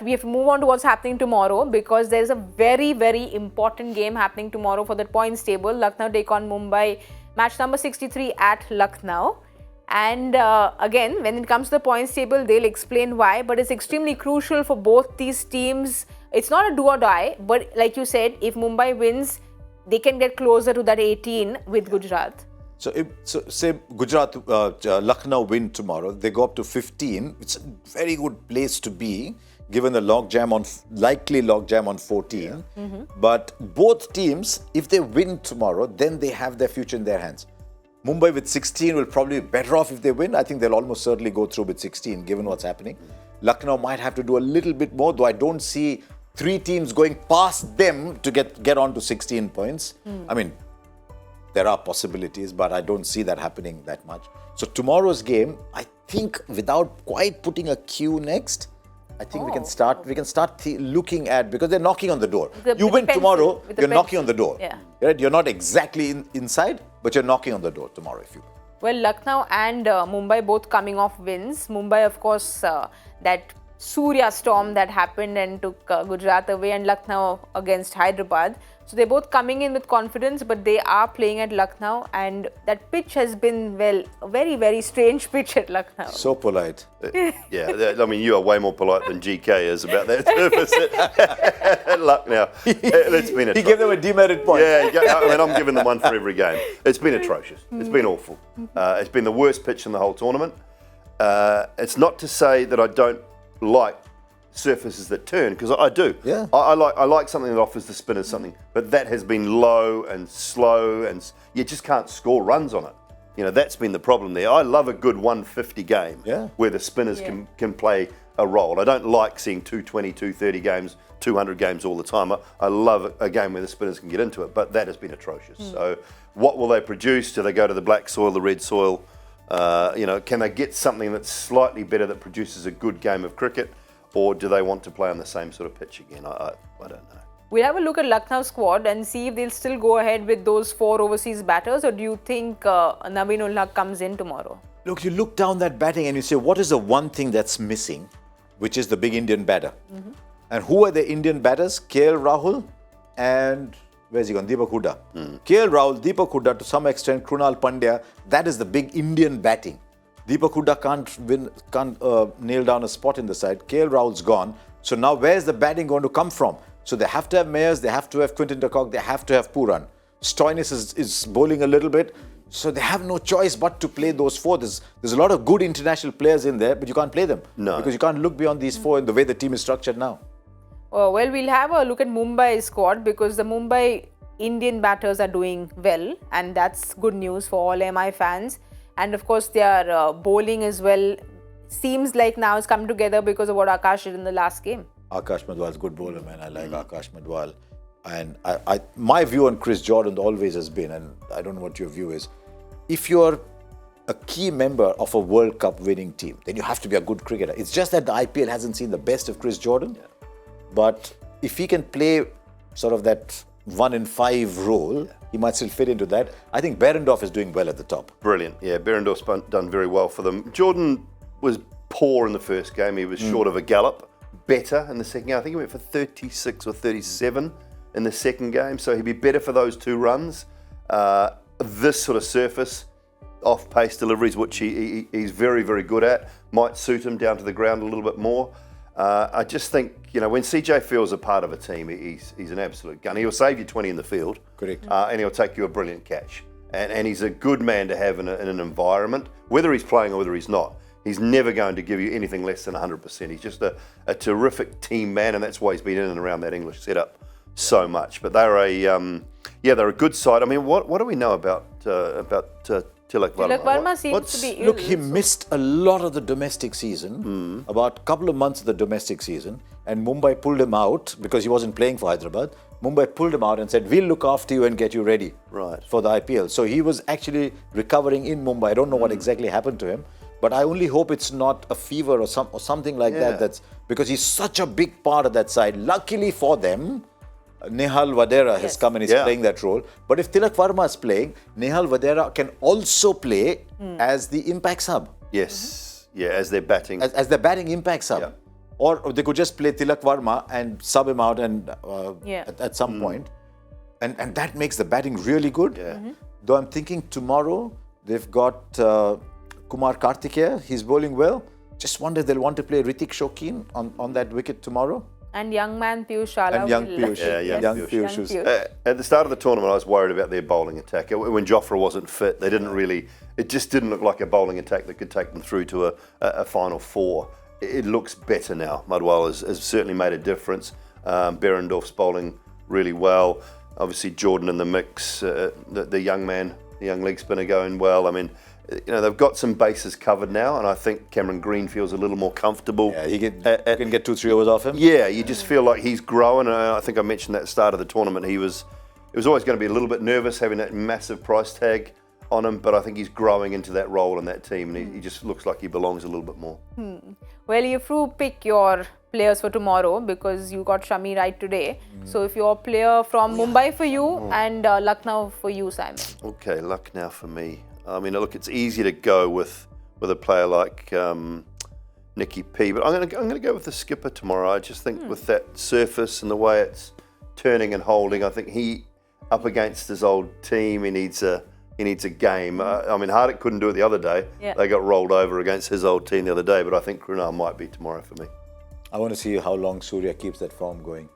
But we have to move on to what's happening tomorrow, because there's a very, very important game happening tomorrow for the points table. Lucknow take on Mumbai, match number 63 at Lucknow. And again, when it comes to the points table, they'll explain why. But it's extremely crucial for both these teams. It's not a do or die, but like you said, if Mumbai wins, they can get closer to that 18 with Gujarat. So say Gujarat, Lucknow win tomorrow, they go up to 15. It's a very good place to be, given the likely logjam on 14. But both teams, if they win tomorrow, then they have their future in their hands. Mumbai with 16 will probably be better off if they win. I think they'll almost certainly go through with 16, given what's happening. Lucknow might have to do a little bit more, though I don't see 3 teams going past them to get on to 16 points. I mean, there are possibilities, but I don't see that happening that much. So tomorrow's game, I think, without quite putting a Q next, I think we can start looking at, because they're knocking on the door. You win tomorrow, you're knocking on the door. Yeah. Right? You're not exactly inside, but you're knocking on the door tomorrow if you win. Well, Lucknow and Mumbai both coming off wins. Mumbai, of course, that Surya storm that happened and took Gujarat away, and Lucknow against Hyderabad. So they're both coming in with confidence, but they are playing at Lucknow, and that pitch has been, well, a very, very strange pitch at Lucknow. So polite. Yeah, I mean, you are way more polite than GK is about that surface at Lucknow. It's been He gave them a demerit point. Yeah, I mean, I'm giving them one for every game. It's been atrocious. It's been awful. It's been the worst pitch in the whole tournament. It's not to say that I don't like surfaces that turn, because I do. Yeah. I like something that offers the spinners something, but that has been low and slow, and you just can't score runs on it. You know, that's been the problem there. I love a good 150 game where the spinners can play a role. I don't like seeing 220, 230 games, 200 games all the time. I love a game where the spinners can get into it, but that has been atrocious. So what will they produce? Do they go to the black soil, the red soil? You know, can they get something that's slightly better that produces a good game of cricket? Or do they want to play on the same sort of pitch again? I don't know. We'll have a look at Lucknow squad and see if they'll still go ahead with those 4 overseas batters, or do you think Naveen ul Haq comes in tomorrow? Look, you look down that batting and you say, what is the one thing that's missing, which is the big Indian batter? And who are the Indian batters? KL Rahul and, where's he gone? Deepak Hooda. KL Rahul, Deepak Hooda, to some extent, Krunal Pandya, that is the big Indian batting. Deepak Hooda can't nail down a spot in the side. KL Rahul's gone. So now where's the batting going to come from? So they have to have Mayers, they have to have Quinton de Kock, they have to have Pooran. Stoinis is bowling a little bit. So they have no choice but to play those 4. There's a lot of good international players in there, but you can't play them. No. Because you can't look beyond these 4 in the way the team is structured now. Well, we'll have a look at Mumbai's squad, because the Mumbai Indian batters are doing well, and that's good news for all MI fans. And of course, their bowling as well seems like now it's come together because of what Akash did in the last game. Akash Madhwal is a good bowler, man. I like Akash Madhwal. And my view on Chris Jordan always has been, and I don't know what your view is, if you're a key member of a World Cup winning team, then you have to be a good cricketer. It's just that the IPL hasn't seen the best of Chris Jordan. But if he can play sort of that 1 in 5 role, he might still fit into that. I think Behrendorff is doing well at the top. Brilliant. Yeah, Behrendorff's done very well for them. Jordan was poor in the first game. He was short of a gallop. Better in the second game. I think he went for 36 or 37 in the second game. So he'd be better for those 2 runs. This sort of surface, off-pace deliveries, which he's very, very good at, might suit him down to the ground a little bit more. I just think, you know, when CJ Field's a part of a team, he's an absolute gun. He'll save you 20 in the field. Correct. And he'll take you a brilliant catch. And he's a good man to have in an environment, whether he's playing or whether he's not. He's never going to give you anything less than 100%. He's just a terrific team man, and that's why he's been in and around that English setup so much. But they're a good side. I mean, what do we know about Tilak Varma? Tilak Varma seems to be ill. Look, he missed a lot of the domestic season, about a couple of months of the domestic season, and Mumbai pulled him out because he wasn't playing for Hyderabad. Mumbai pulled him out and said, we'll look after you and get you ready for the IPL. So he was actually recovering in Mumbai. I don't know what exactly happened to him, but I only hope it's not a fever or something like that. That's because he's such a big part of that side. Luckily for them, Nehal Vadera has come and is playing that role. But if Tilak Varma is playing, Nehal Vadera can also play as the impact sub. Yes, as their batting. As the batting impact sub. Or they could just play Tilak Varma and sub him out and at some point. And that makes the batting really good. Though I'm thinking tomorrow they've got Kumar Kartikeya. He's bowling well. Just wonder if they'll want to play Ritik Shokeen on that wicket tomorrow. And young man Piyush Chawla. And young Piyush. Young Piyush. At the start of the tournament, I was worried about their bowling attack. When Jofra wasn't fit, they didn't really. It just didn't look like a bowling attack that could take them through to a final four. It looks better now. Mudwell has certainly made a difference. Berendorf's bowling really well. Obviously, Jordan in the mix. The young man, the young leg spinner, going well. I mean, they've got some bases covered now, and I think Cameron Green feels a little more comfortable. Yeah, he can get 2-3 overs off him. Yeah, you just feel like he's growing. I think I mentioned that at the start of the tournament. He was always going to be a little bit nervous having that massive price tag on him, but I think he's growing into that role in that team, and he just looks like he belongs a little bit more. Well, you have pick your players for tomorrow because you got Shami right today. So if your player from Mumbai for you and Lucknow for you, Simon. Okay, Lucknow for me. I mean, look, it's easy to go with a player like Nicky P, but I'm going to go with the skipper tomorrow. I just think with that surface and the way it's turning and holding, I think he up against his old team, he needs a game. I mean, Hardik couldn't do it the other day. They got rolled over against his old team the other day, but I think Krunal might be tomorrow for me. I want to see how long Surya keeps that form going.